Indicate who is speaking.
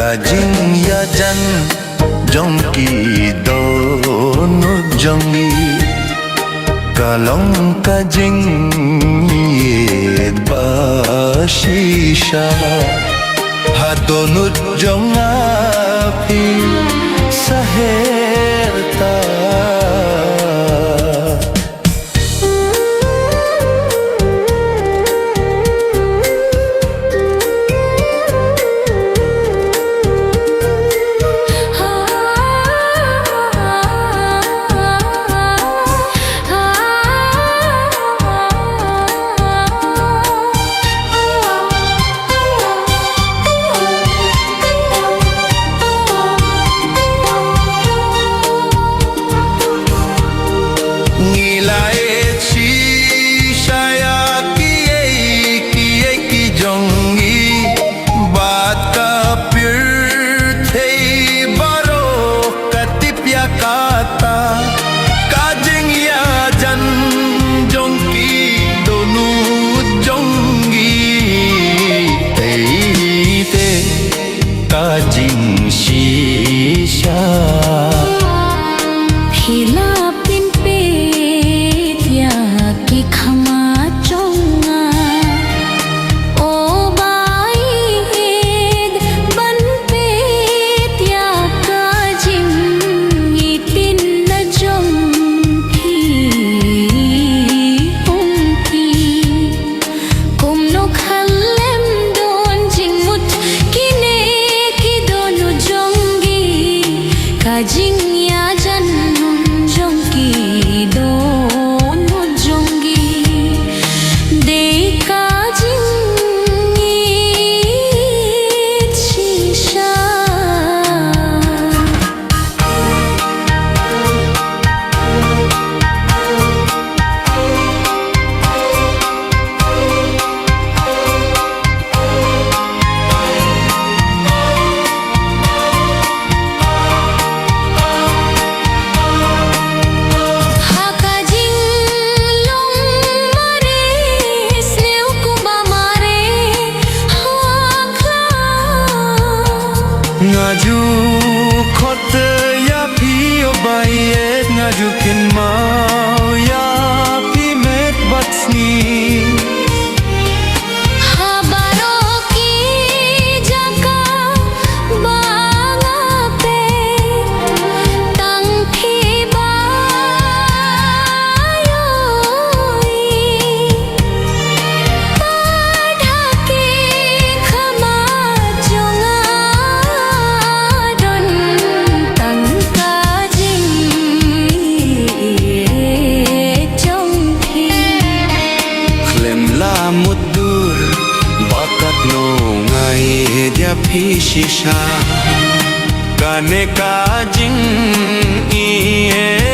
Speaker 1: Kajing ya jan jongki dono jongi kalong kajing ye bashisha hadonut jongapi saherta Kajing shisha
Speaker 2: Philippin pe tia ki khama chonga o bai hed ban pe tia kajing itin na jong thi hung thi kum no khalem don jing mut kine Kajing ya jan jongki dono jongi de kajing shisha
Speaker 1: Ngaju khot ya phi obayet ngaju kin mau ya phi met batsni
Speaker 2: habaro ki jaka banga pe tang thi ba padha ke khama jonga
Speaker 1: mudur bakat no ngai dia phishisha kane kajing ie